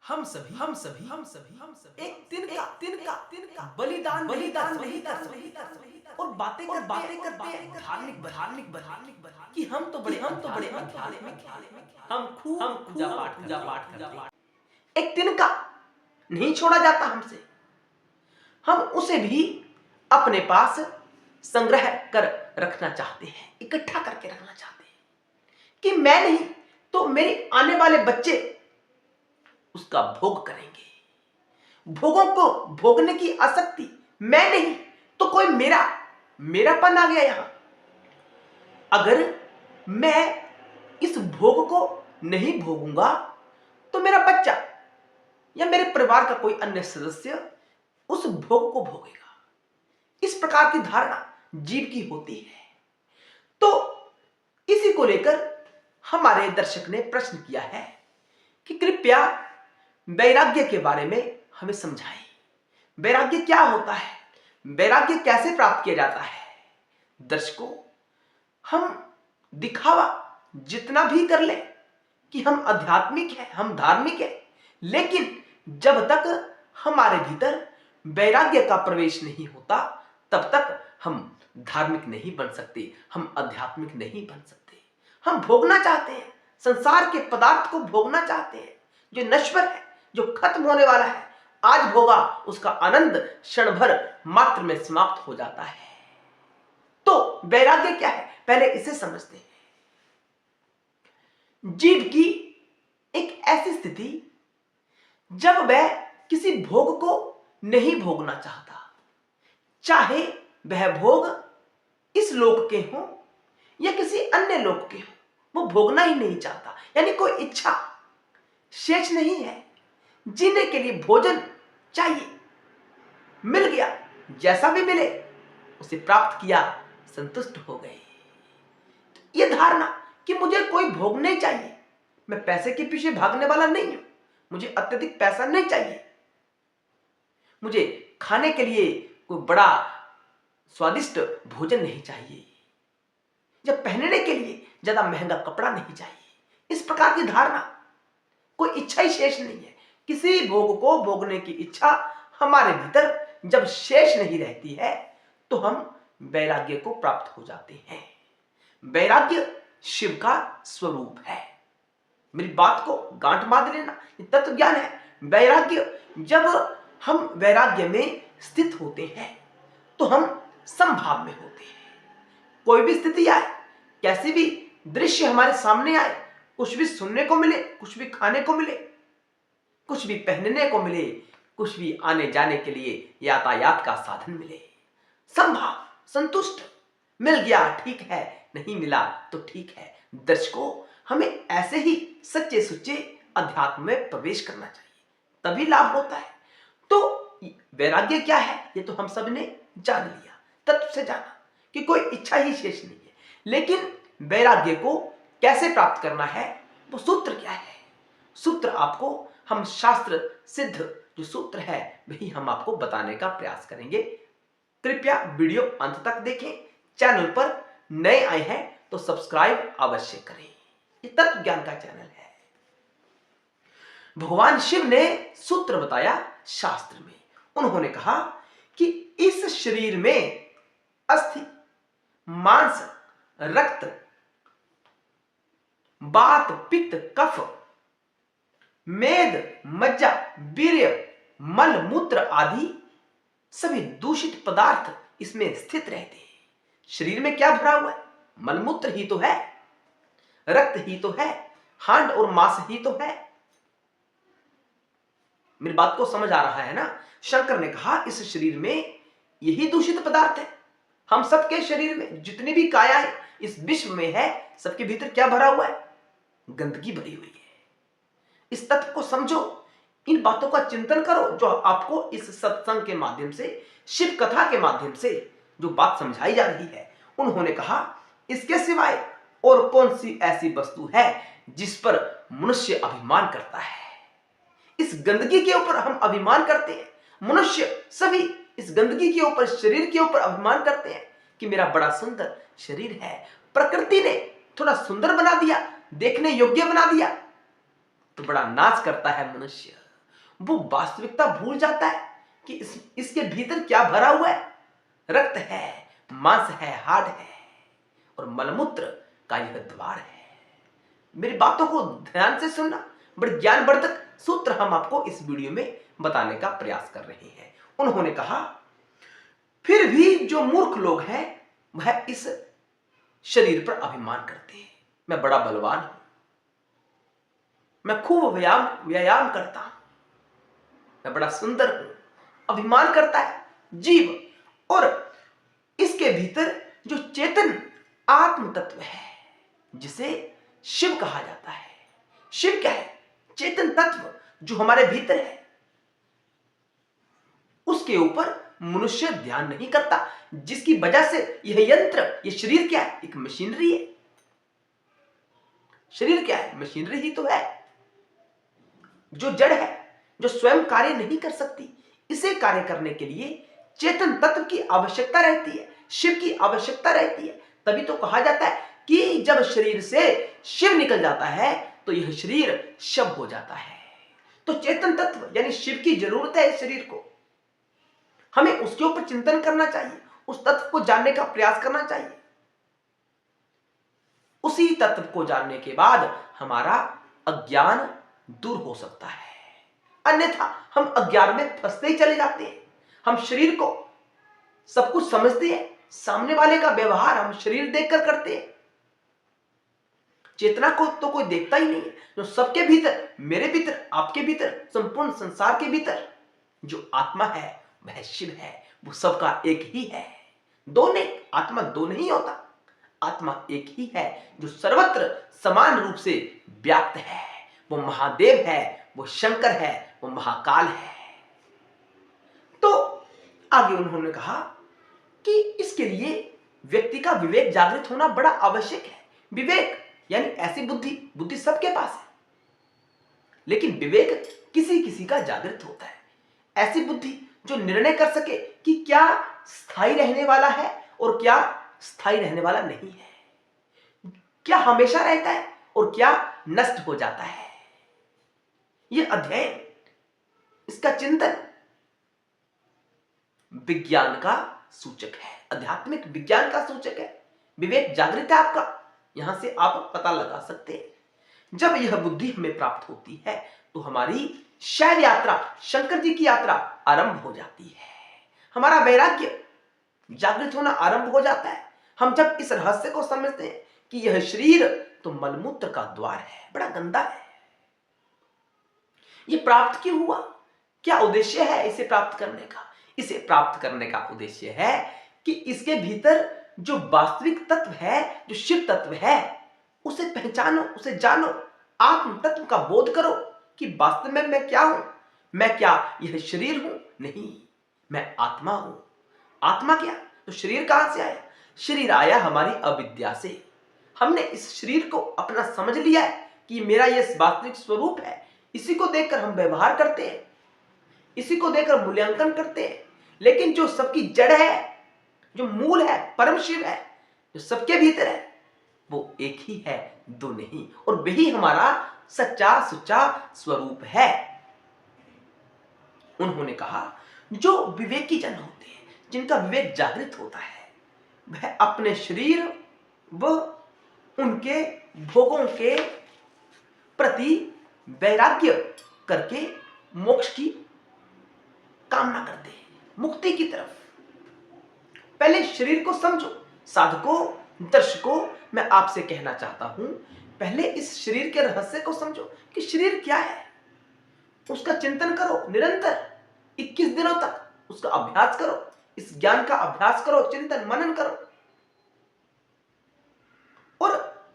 हम सभी एक दिन का बलिदान नहीं कर सकते और बातें करते धार्मिक बन कि हम तो बड़े आध्यात्मिक हम खूब पूजा पाठ करते हैं। एक दिन का नहीं छोड़ा जाता हमसे, हम उसे भी अपने पास संग्रह कर रखना चाहते हैं, इकट्ठा करके रखना चाहते हैं कि मैं नहीं तो मेरे आने वाले बच्चे उसका भोग करेंगे। भोगों को भोगने की आसक्ति, मैं नहीं तो कोई मेरापन आ गया यहां। अगर मैं इस भोग को नहीं भोगूंगा तो मेरा बच्चा या मेरे परिवार का कोई अन्य सदस्य उस भोग को भोगेगा। इस प्रकार की धारणा जीव की होती है। तो इसी को लेकर हमारे दर्शक ने प्रश्न किया है कि कृपया वैराग्य के बारे में हमें समझाएं। वैराग्य क्या होता है, वैराग्य कैसे प्राप्त किया जाता है। दर्शकों, हम दिखावा जितना भी कर ले कि हम आध्यात्मिक हैं, हम धार्मिक हैं, लेकिन जब तक हमारे भीतर वैराग्य का प्रवेश नहीं होता तब तक हम धार्मिक नहीं बन सकते, हम आध्यात्मिक नहीं बन सकते। हम भोगना चाहते हैं, संसार के पदार्थ को भोगना चाहते हैं जो नश्वर है, जो खत्म होने वाला है। आज भोगा उसका आनंद क्षण भर मात्र में समाप्त हो जाता है। तो वैराग्य क्या है, पहले इसे समझते हैं। जीव की एक ऐसी स्थिति जब वह किसी भोग को नहीं भोगना चाहता, चाहे वह भोग इस लोक के हो या किसी अन्य लोक के हो, वो भोगना ही नहीं चाहता, यानी कोई इच्छा शेष नहीं है। जीने के लिए भोजन चाहिए, मिल गया, जैसा भी मिले उसे प्राप्त किया, संतुष्ट हो गए। यह धारणा कि मुझे कोई भोग नहीं चाहिए, मैं पैसे के पीछे भागने वाला नहीं हूं, मुझे अत्यधिक पैसा नहीं चाहिए, मुझे खाने के लिए कोई बड़ा स्वादिष्ट भोजन नहीं चाहिए, या पहनने के लिए ज्यादा महंगा कपड़ा नहीं चाहिए। इस प्रकार की धारणा, कोई इच्छा ही शेष नहीं है। किसी भोग को भोगने की इच्छा हमारे भीतर जब शेष नहीं रहती है तो हम वैराग्य को प्राप्त हो जाते हैं। वैराग्य शिव का स्वरूप है। मेरी बात को गांठ बांध लेना, ये तत्व ज्ञान है। वैराग्य, जब हम वैराग्य में स्थित होते हैं तो हम समभाव में होते हैं। कोई भी स्थिति आए, कैसी भी दृश्य हमारे सामने आए, कुछ भी सुनने को मिले, कुछ भी खाने को मिले, कुछ भी पहनने को मिले, कुछ भी आने जाने के लिए यातायात का साधन मिले, संभाव, संतुष्ट, मिल गया ठीक है, नहीं मिला तो ठीक है। दर्शकों, हमें ऐसे ही सच्चे सुच्चे अध्यात्म में प्रवेश करना चाहिए, तभी लाभ होता है। तो वैराग्य क्या है, ये तो हम सब ने जान लिया, तत्व से जाना कि कोई इच्छा ही शेष नहीं है। लेकिन वैराग्य को कैसे प्राप्त करना है, वो सूत्र क्या है। सूत्र आपको हम शास्त्र सिद्ध जो सूत्र है वही हम आपको बताने का प्रयास करेंगे। कृपया वीडियो अंत तक देखें। चैनल पर नए आए हैं तो सब्सक्राइब अवश्य करें। ये तत्व ज्ञान का चैनल है। भगवान शिव ने सूत्र बताया शास्त्र में। उन्होंने कहा कि इस शरीर में अस्थि, मांस, रक्त, वात, पित्त, कफ, मेद, मज्जा, वीर्य, मल, मूत्र आदि सभी दूषित पदार्थ इसमें स्थित रहते हैं। शरीर में क्या भरा हुआ है, मलमूत्र ही तो है, रक्त ही तो है, हांड और मांस ही तो है। मेरी बात को समझ आ रहा है ना। शंकर ने कहा इस शरीर में यही दूषित पदार्थ है। हम सबके शरीर में जितनी भी काया है इस विश्व में है, सबके भीतर क्या भरा हुआ है, गंदगी भरी हुई है। इस तत्व को समझो, इन बातों का चिंतन करो जो आपको इस सत्संग के माध्यम से, शिव कथा के माध्यम से जो बात समझाई जा रही है। उन्होंने कहा इसके सिवाय और कौन सी ऐसी वस्तु है जिस पर मनुष्य अभिमान करता है। इस गंदगी के ऊपर हम अभिमान करते हैं। मनुष्य सभी इस गंदगी के ऊपर, शरीर के ऊपर अभिमान करते हैं कि मेरा बड़ा सुंदर शरीर है, प्रकृति ने थोड़ा सुंदर बना दिया, देखने योग्य बना दिया, तो बड़ा नाच करता है मनुष्य। वो वास्तविकता भूल जाता है कि इसके भीतर क्या भरा हुआ है। रक्त है, मांस है, हाड़ है और मलमूत्र का यह द्वार है। मेरी बातों को ध्यान से सुनना, बड़े ज्ञानवर्धक सूत्र हम आपको इस वीडियो में बताने का प्रयास कर रहे हैं। उन्होंने कहा, फिर भी जो मूर्ख लोग हैं वह इस शरीर पर अभिमान करते हैं। मैं बड़ा बलवान हूं, मैं खूब व्यायाम करता हूं, मैं बड़ा सुंदर हूं, अभिमान करता है जीव। और इसके भीतर जो चेतन आत्म तत्व है जिसे शिव कहा जाता है। शिव क्या है? चेतन तत्व जो हमारे भीतर है। उसके ऊपर मनुष्य ध्यान नहीं करता, जिसकी वजह से यह यंत्र, यह शरीर क्या है? एक मशीनरी है। शरीर क्या है? मशीनरी ही तो है, जो जड़ है, जो स्वयं कार्य नहीं कर सकती। इसे कार्य करने के लिए चेतन तत्व की आवश्यकता रहती है, शिव की आवश्यकता रहती है। तभी तो कहा जाता है कि जब शरीर से शिव निकल जाता है तो यह शरीर शव हो जाता है। तो चेतन तत्व यानी शिव की जरूरत है इस शरीर को। हमें उसके ऊपर चिंतन करना चाहिए, उस तत्व को जानने का प्रयास करना चाहिए। उसी तत्व को जानने के बाद हमारा अज्ञान दूर हो सकता है। अन्यथा हम अज्ञान में फंसते ही चले जाते हैं। हम शरीर को सब कुछ समझते हैं, सामने वाले का व्यवहार हम शरीर देखकर करते हैं। चेतना को तो कोई देखता ही नहीं है। जो सबके भीतर, मेरे भीतर, आपके भीतर, संपूर्ण संसार के भीतर जो आत्मा है वह शिव है। वो सबका एक ही है, दो नहीं। आत्मा दो नहीं होता, आत्मा एक ही है जो सर्वत्र समान रूप से व्याप्त है। वो महादेव है, वो शंकर है, वो महाकाल है। तो आगे उन्होंने कहा कि इसके लिए व्यक्ति का विवेक जागृत होना बड़ा आवश्यक है। विवेक यानी ऐसी बुद्धि सबके पास है, लेकिन विवेक किसी किसी का जागृत होता है। ऐसी बुद्धि जो निर्णय कर सके कि क्या स्थायी रहने वाला है और क्या स्थायी रहने वाला नहीं है, क्या हमेशा रहता है और क्या नष्ट हो जाता है। यह अध्ययन, इसका चिंतन विज्ञान का सूचक है, आध्यात्मिक विज्ञान का सूचक है। विवेक जागृत है आपका, यहां से आप पता लगा सकते हैं। जब यह बुद्धि हमें प्राप्त होती है तो हमारी शैव यात्रा, शंकर जी की यात्रा आरंभ हो जाती है। हमारा वैराग्य जागृत होना आरंभ हो जाता है। हम जब इस रहस्य को समझते हैं कि यह शरीर तो मलमूत्र का द्वार है, बड़ा गंदा है। यह प्राप्त क्यों हुआ? क्या उद्देश्य है इसे प्राप्त करने का? इसे प्राप्त करने का उद्देश्य है कि इसके भीतर जो वास्तविक तत्व है, जो शिव तत्व है, उसे पहचानो, उसे जानो, आत्म तत्व का बोध करो कि वास्तव में मैं क्या हूं। मैं क्या यह शरीर हूं? नहीं, मैं आत्मा हूं। आत्मा क्या? तो शरीर कहां से आया? शरीर आया हमारी अविद्या से। हमने इस शरीर को अपना समझ लिया है कि मेरा यह वास्तविक स्वरूप है। इसी को देखकर हम व्यवहार करते हैं, इसी को देखकर मूल्यांकन करते हैं। लेकिन जो सबकी जड़ है, जो मूल है, परम शिव है, जो सबके भीतर है, वो एक ही है, दो नहीं। और वही हमारा सच्चा सुच्चा स्वरूप है। उन्होंने कहा, जो विवेकी जन होते हैं, जिनका विवेक जागृत होता है, वह अपने शरीर व उनके भोगों के प्रति वैराग्य करके मोक्ष की कामना करते हैं, मुक्ति की तरफ। पहले शरीर को समझो। साधकों, दर्शकों, मैं आपसे कहना चाहता हूं, पहले इस शरीर के रहस्य को समझो कि शरीर क्या है। उसका चिंतन करो निरंतर, 21 दिनों तक उसका अभ्यास करो, इस ज्ञान का अभ्यास करो, चिंतन मनन करो। और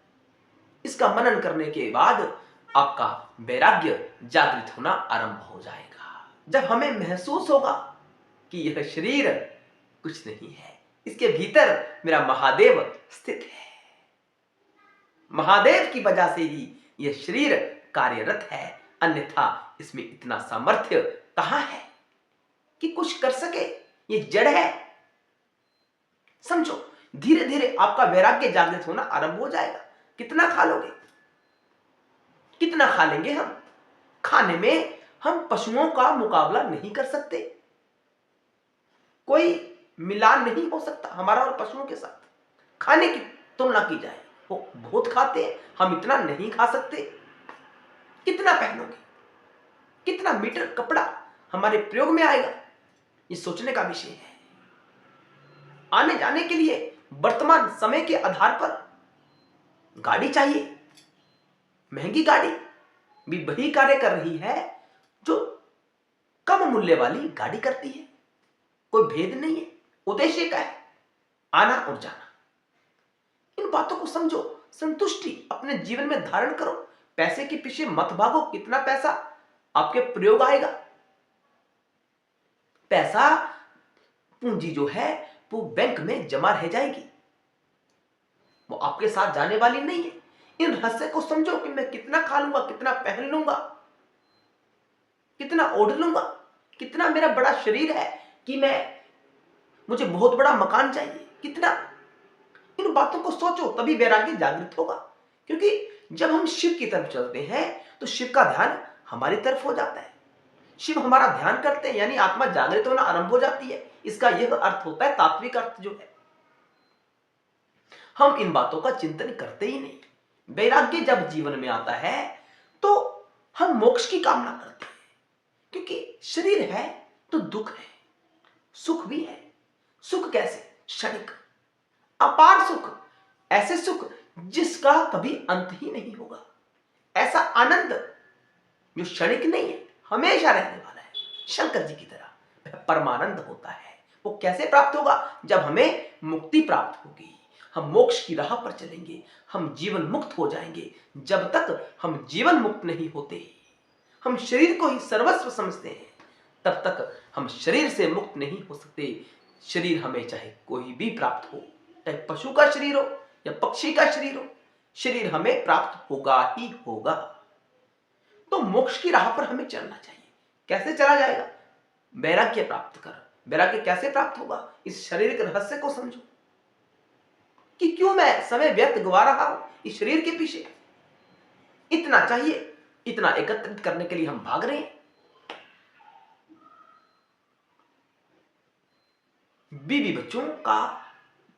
इसका मनन करने के बाद आपका वैराग्य जागृत होना आरंभ हो जाएगा। जब हमें महसूस होगा कि यह शरीर कुछ नहीं है, इसके भीतर मेरा महादेव स्थित है, महादेव की वजह से ही यह शरीर कार्यरत है, अन्यथा इसमें इतना सामर्थ्य कहां है कि कुछ कर सके। ये जड़ है। समझो, धीरे धीरे आपका वैराग्य जागृत होना आरंभ हो जाएगा। कितना खा लोगे? कितना खा लेंगे हम? खाने में हम पशुओं का मुकाबला नहीं कर सकते, कोई मिलान नहीं हो सकता हमारा और पशुओं के साथ। खाने की तुलना की जाए, वो बहुत खाते हैं, हम इतना नहीं खा सकते। कितना पहनोगे, कितना मीटर कपड़ा हमारे प्रयोग में आएगा, ये सोचने का विषय है। आने जाने के लिए वर्तमान समय के आधार पर गाड़ी चाहिए, महंगी गाड़ी भी वही कार्य कर रही है जो कम मूल्य वाली गाड़ी करती है। कोई भेद नहीं है, उद्देश्य का है, आना और जाना। इन बातों को समझो, संतुष्टि अपने जीवन में धारण करो। पैसे के पीछे मत भागो, कितना पैसा आपके प्रयोग आएगा। पैसा पूंजी जो है वो बैंक में जमा रह जाएगी, वो आपके साथ जाने वाली नहीं है। इन रहस्य को समझो कि मैं कितना खा लूंगा, कितना पहन लूंगा, कितना ओढ़ लूंगा, कितना मेरा बड़ा शरीर है कि मुझे बहुत बड़ा मकान चाहिए, कितना। इन बातों को सोचो, तभी वैराग्य जागृत होगा। क्योंकि जब हम शिव की तरफ चलते हैं तो शिव का ध्यान हमारी तरफ हो जाता है। शिव हमारा ध्यान करते हैं यानी आत्मा जागृत होना आरंभ हो जाती है। इसका यह अर्थ होता है, तात्विक अर्थ जो है। हम इन बातों का चिंतन करते ही नहीं। वैराग्य जब जीवन में आता है तो हम मोक्ष की कामना करते हैं, क्योंकि शरीर है तो दुख है, सुख भी है। सुख कैसे? क्षणिक, अपार सुख, ऐसे सुख जिसका कभी अंत ही नहीं होगा। ऐसा आनंद जो क्षणिक नहीं है, हमेशा रहने वाला है। शंकर जी की तरह वह परमानंद होता है। वो कैसे प्राप्त होगा? जब हमें मुक्ति प्राप्त होगी, हम मोक्ष की राह पर चलेंगे, हम जीवन मुक्त हो जाएंगे। जब तक हम जीवन मुक्त नहीं होते, हम शरीर को ही सर्वस्व समझते हैं, तब तक हम शरीर से मुक्त नहीं हो सकते। शरीर हमें चाहे कोई भी प्राप्त हो, चाहे पशु का शरीर हो या पक्षी का शरीर हो, शरीर हमें प्राप्त होगा ही होगा। तो मोक्ष की राह पर हमें चलना चाहिए। कैसे चला जाएगा? वैराग्य प्राप्त कर। वैराग्य कैसे प्राप्त होगा? इस शरीर के रहस्य को समझो कि क्यों मैं समय व्यर्थ गवा रहा हूं इस शरीर के पीछे। इतना चाहिए, इतना एकत्रित करने के लिए हम भाग रहे हैं। बीवी बच्चों का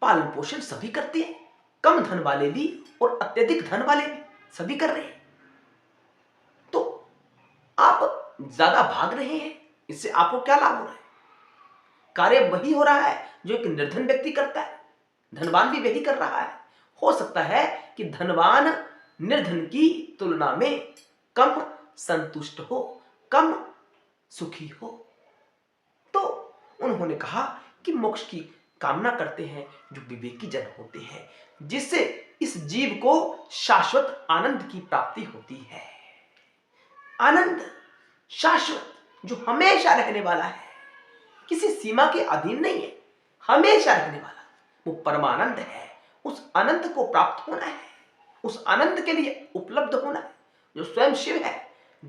पालन पोषण सभी करते हैं, कम धन वाले भी और अत्यधिक धन वाले भी, सभी कर रहे हैं। तो आप ज्यादा भाग रहे हैं, इससे आपको क्या लाभ हो रहा है? कार्य वही हो रहा है जो एक निर्धन व्यक्ति करता है, धनवान भी वही कर रहा है। हो सकता है कि धनवान निर्धन की तुलना में कम संतुष्ट हो, कम सुखी हो। तो उन्होंने कहा कि मोक्ष की कामना करते हैं जो विवेकी जन होते हैं, जिससे इस जीव को शाश्वत आनंद की प्राप्ति होती है। आनंद शाश्वत, जो हमेशा रहने वाला है, किसी सीमा के अधीन नहीं है, हमेशा रहने वाला, वो परमानंद है। उस आनंद को प्राप्त होना है, उस आनंद के लिए उपलब्ध होना है, जो स्वयं शिव है।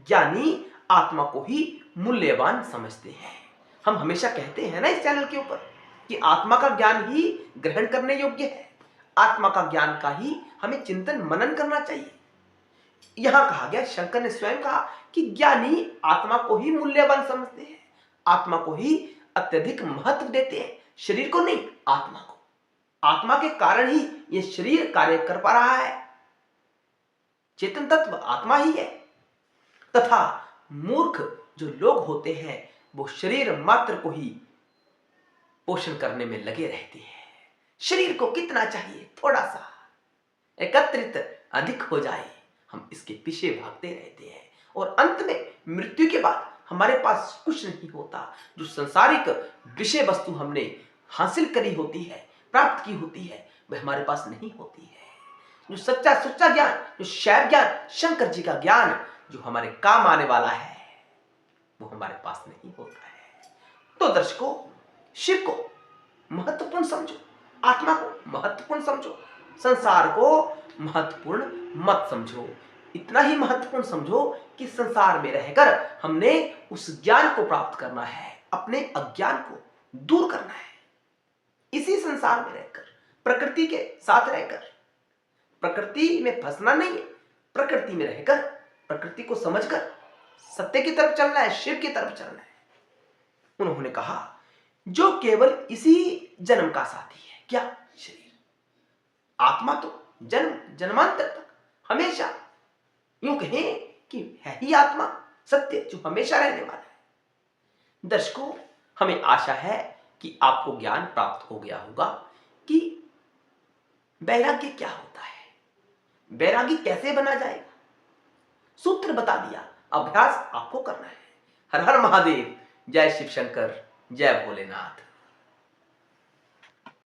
ज्ञानी आत्मा को ही मूल्यवान समझते हैं। हम हमेशा कहते हैं ना इस चैनल के ऊपर कि आत्मा का ज्ञान ही ग्रहण करने योग्य है, आत्मा का ज्ञान का ही हमें चिंतन मनन करना चाहिए। यहां कहा गया, शंकर ने स्वयं कहा कि ज्ञानी आत्मा को ही मूल्यवान समझते हैं, आत्मा को ही अत्यधिक महत्व देते हैं, शरीर को नहीं, आत्मा को। आत्मा के कारण ही यह शरीर कार्य कर पा रहा है। चेतन तत्व आत्मा ही है। तथा मूर्ख जो लोग होते हैं वो शरीर मात्र को ही पोषण करने में लगे रहते हैं। शरीर को कितना चाहिए? थोड़ा सा एकत्रित अधिक हो जाए, हम इसके पीछे भागते रहते हैं और अंत में मृत्यु के बाद हमारे पास कुछ नहीं होता। जो संसारिक विषय वस्तु हमने हासिल करी होती है, प्राप्त की होती है, वह हमारे पास नहीं होती है। जो सच्चा सुच्चा ज्ञान, जो शैव ज्ञान, शंकर जी का ज्ञान जो हमारे काम आने वाला है, वो हमारे पास नहीं होता है। तो दर्शकों, शिव को महत्वपूर्ण समझो, आत्मा को महत्वपूर्ण समझो, संसार को महत्वपूर्ण मत समझो। इतना ही महत्वपूर्ण समझो कि संसार में रहकर हमने उस ज्ञान को प्राप्त करना है, अपने अज्ञान को दूर करना है। इसी संसार में रहकर, प्रकृति के साथ रहकर, प्रकृति में फंसना नहीं है, प्रकृति में रहकर, प्रकृति को समझकर सत्य की तरफ चलना है, शिव की तरफ चलना है। उन्होंने कहा जो केवल इसी जन्म का साथी है, क्या शरीर, आत्मा तो जन्म जन्मांतर तक हमेशा, यूं कहें कि है ही आत्मा सत्य जो हमेशा रहने वाला है। दर्शकों, हमें आशा है कि आपको ज्ञान प्राप्त हो गया होगा कि वैराग्य क्या होता है, वैरागी कैसे बना जाएगा। सूत्र बता दिया, अभ्यास आपको करना है। हर हर महादेव, जय शिव शंकर, जय भोलेनाथ।